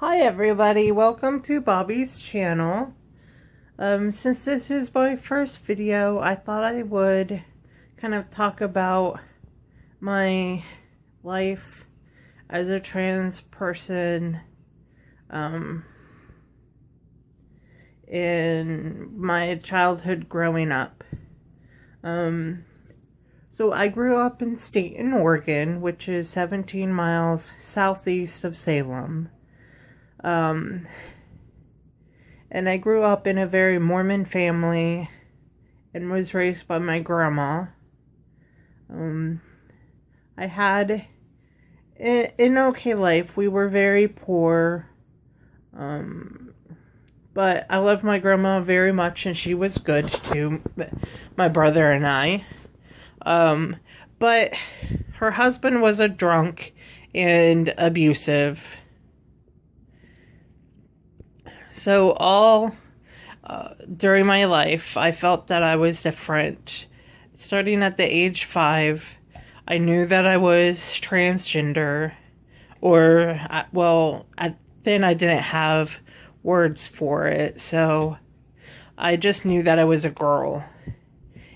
Hi everybody, welcome to Bobby's channel. Since this is my first video, I thought I would kind of talk about my life as a trans person, in my childhood growing up. So I grew up in Staten, Oregon, which is 17 miles southeast of Salem. And I grew up in a very Mormon family and was raised by my grandma. I had an okay life. We were very poor. But I loved my grandma very much, and she was good to my brother and I. But her husband was a drunk and abusive. So during my life, I felt that I was different. Starting at the age 5, I knew that I was transgender, then I didn't have words for it, so I just knew that I was a girl.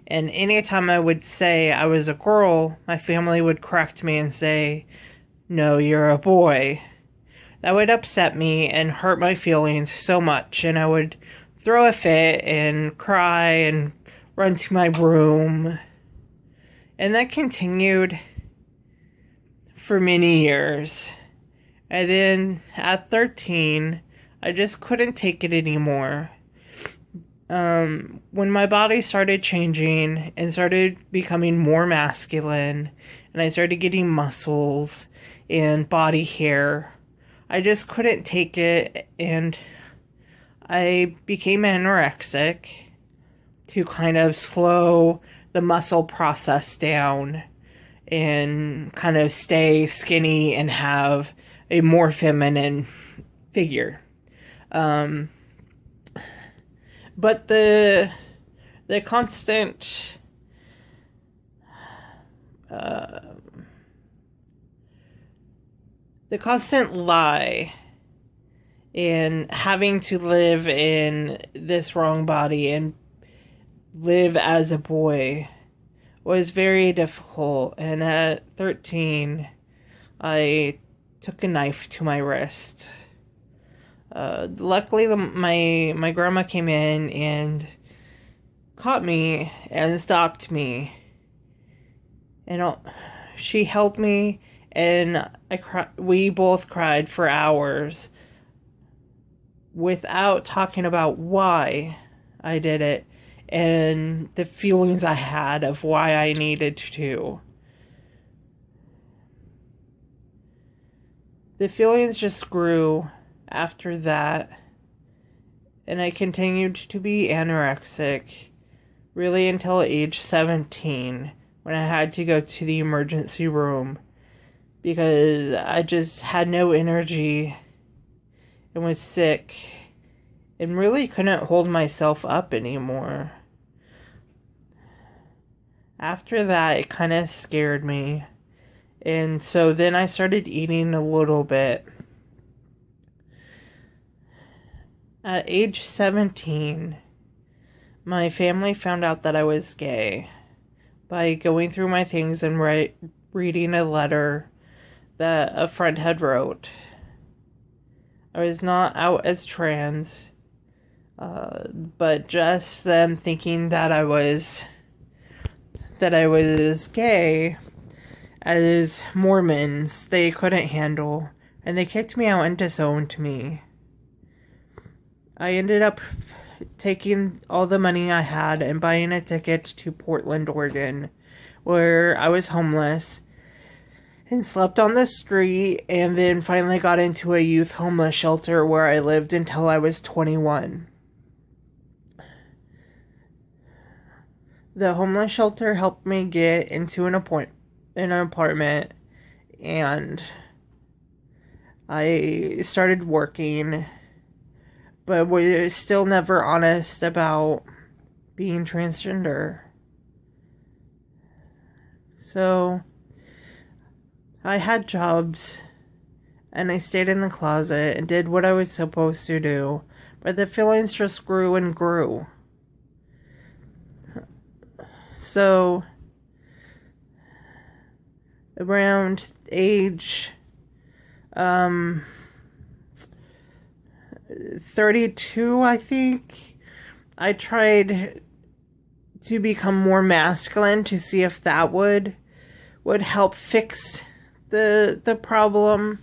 And anytime I would say I was a girl, my family would correct me and say, "No, you're a boy." That would upset me and hurt my feelings so much, and I would throw a fit and cry and run to my room. And that continued for many years. And then at 13, I just couldn't take it anymore. When my body started changing and started becoming more masculine, and I started getting muscles and body hair, I just couldn't take it, and I became anorexic to kind of slow the muscle process down and kind of stay skinny and have a more feminine figure. But the constant lie in having to live in this wrong body and live as a boy was very difficult. And at 13, I took a knife to my wrist. Luckily, my grandma came in and caught me and stopped me. And she held me, and we both cried for hours without talking about why I did it and the feelings I had of why I needed to. The feelings just grew after that, and I continued to be anorexic really until age 17, when I had to go to the emergency room because I just had no energy and was sick and really couldn't hold myself up anymore. After that, it kind of scared me, and so then I started eating a little bit. At age 17, my family found out that I was gay by going through my things and reading a letter that a friend had wrote. I was not out as trans, but just them thinking that I was gay, as Mormons, they couldn't handle, and they kicked me out and disowned me. I ended up taking all the money I had and buying a ticket to Portland, Oregon, where I was homeless and slept on the street, and then finally got into a youth homeless shelter where I lived until I was 21. The homeless shelter helped me get into an apartment, and I started working, but we're still never honest about being transgender. So I had jobs and I stayed in the closet and did what I was supposed to do, but the feelings just grew and grew. So, around age 32, I think, I tried to become more masculine to see if that would help fix the problem.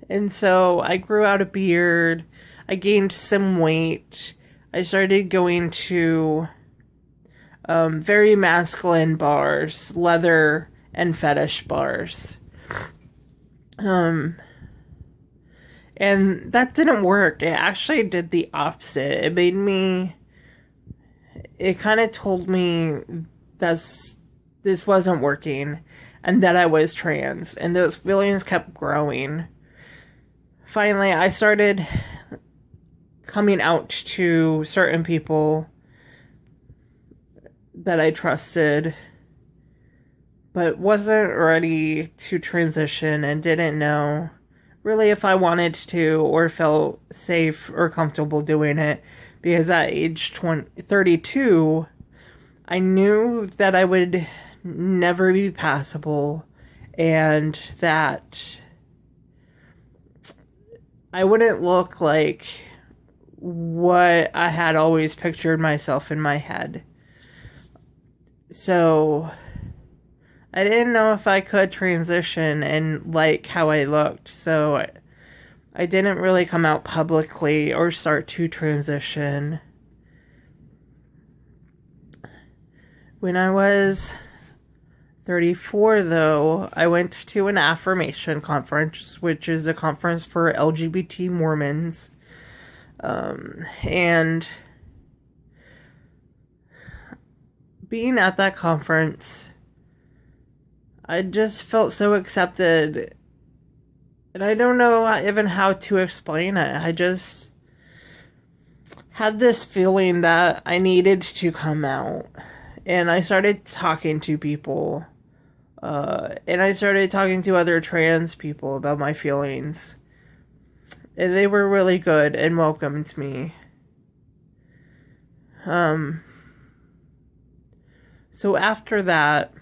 And so I grew out a beard, I gained some weight, I started going to very masculine bars, leather and fetish bars. And that didn't work. It actually did the opposite. It kind of told me this wasn't working and that I was trans, and those feelings kept growing. Finally, I started coming out to certain people that I trusted, but wasn't ready to transition and didn't know really if I wanted to or felt safe or comfortable doing it, because at age 32, I knew that I would never be passable and that I wouldn't look like what I had always pictured myself in my head. So I didn't know if I could transition and like how I looked. So I didn't really come out publicly or start to transition. When I was 34, though, I went to an affirmation conference, which is a conference for LGBT Mormons. And being at that conference, I just felt so accepted. And I don't know even how to explain it. I just had this feeling that I needed to come out. And I started talking to people. And I started talking to other trans people about my feelings. And they were really good and welcomed me. So after that,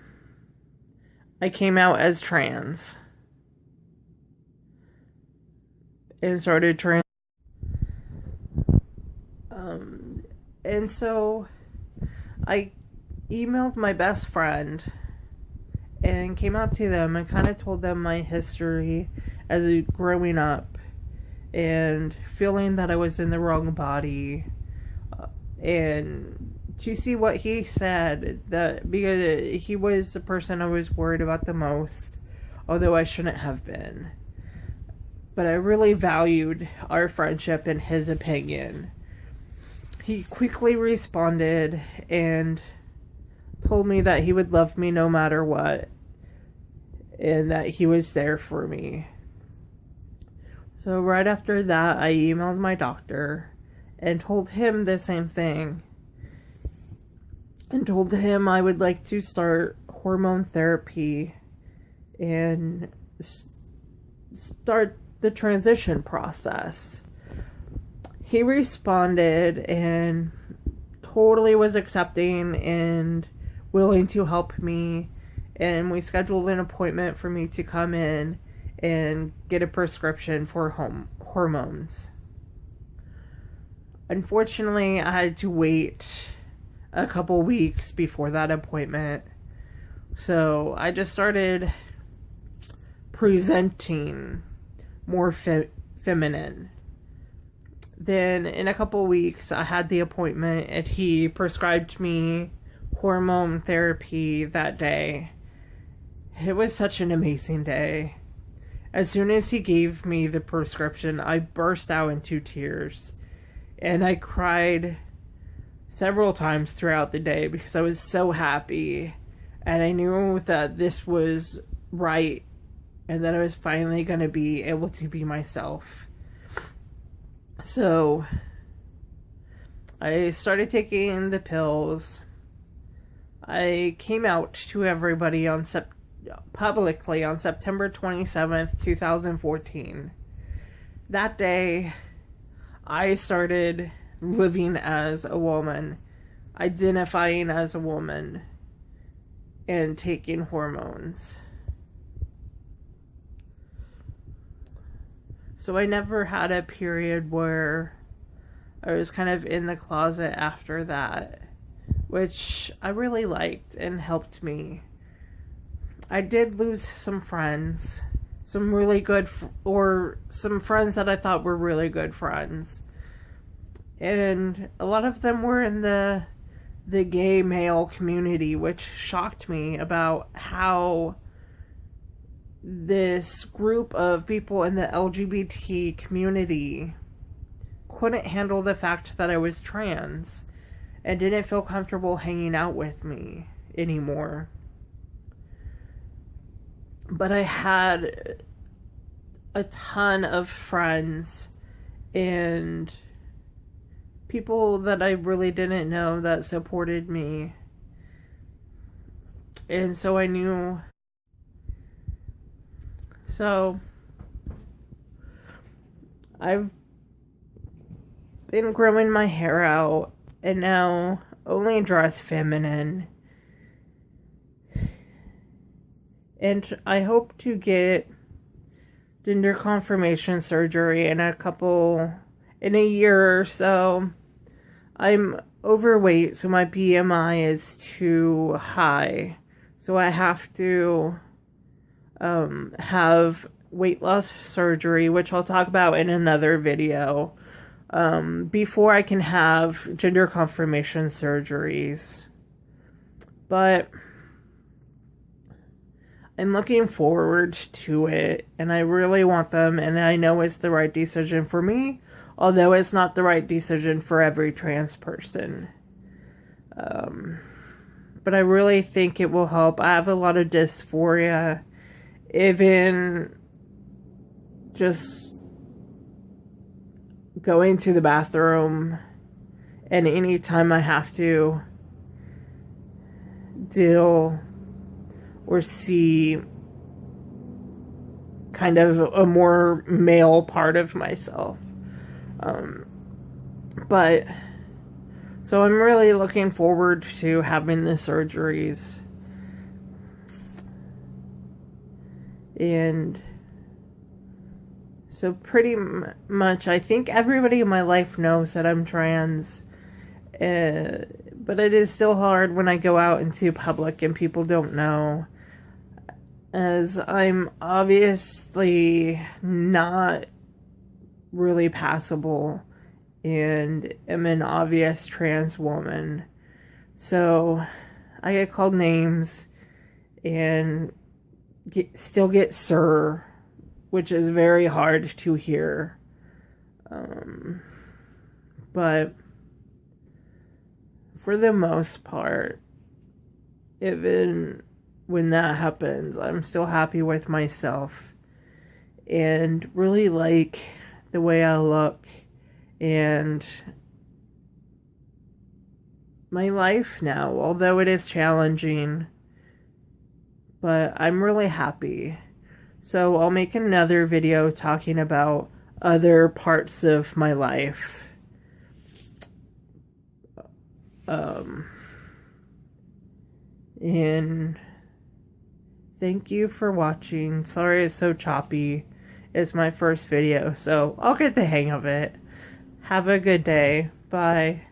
I came out as trans. And started trans. And so I emailed my best friend and came out to them and kind of told them my history as growing up and feeling that I was in the wrong body, and to see what he said, that because he was the person I was worried about the most, although I shouldn't have been. But I really valued our friendship and his opinion. He quickly responded and told me that he would love me no matter what, and that he was there for me. So right after that, I emailed my doctor and told him the same thing, and told him I would like to start hormone therapy and start the transition process. He responded and totally was accepting and willing to help me, and we scheduled an appointment for me to come in and get a prescription for hormones. Unfortunately, I had to wait a couple weeks before that appointment, so I just started presenting more feminine. Then in a couple weeks, I had the appointment and he prescribed me hormone therapy that day. It was such an amazing day. As soon as he gave me the prescription, I burst out into tears. And I cried several times throughout the day because I was so happy. And I knew that this was right and that I was finally going to be able to be myself. So I started taking the pills. I came out to everybody on publicly on September 27th, 2014. That day, I started living as a woman, identifying as a woman, and taking hormones. So I never had a period where I was kind of in the closet after that, which I really liked and helped me. I did lose some friends, some really good, or some friends that I thought were really good friends. And a lot of them were in the gay male community, which shocked me about how this group of people in the LGBT community couldn't handle the fact that I was trans and didn't feel comfortable hanging out with me anymore. But I had a ton of friends and people that I really didn't know that supported me. And so I knew. So I've been growing my hair out and now only dress feminine. And I hope to get gender confirmation surgery in a year or so. I'm overweight, so my BMI is too high. So I have to have weight loss surgery, which I'll talk about in another video, before I can have gender confirmation surgeries. But I'm looking forward to it, and I really want them, and I know it's the right decision for me, although it's not the right decision for every trans person. But I really think it will help. I have a lot of dysphoria, even just going to the bathroom, and anytime I have to deal or see kind of a more male part of myself. But so I'm really looking forward to having the surgeries. And so pretty much, I think everybody in my life knows that I'm trans. But it is still hard when I go out into public and people don't know, as I'm obviously not really passable and am an obvious trans woman. So I get called names and still get sir, which is very hard to hear. But for the most part, even when that happens, I'm still happy with myself and really like the way I look and my life now, although it is challenging, but I'm really happy. So I'll make another video talking about other parts of my life. And thank you for watching. Sorry it's so choppy. It's my first video, so I'll get the hang of it. Have a good day. Bye.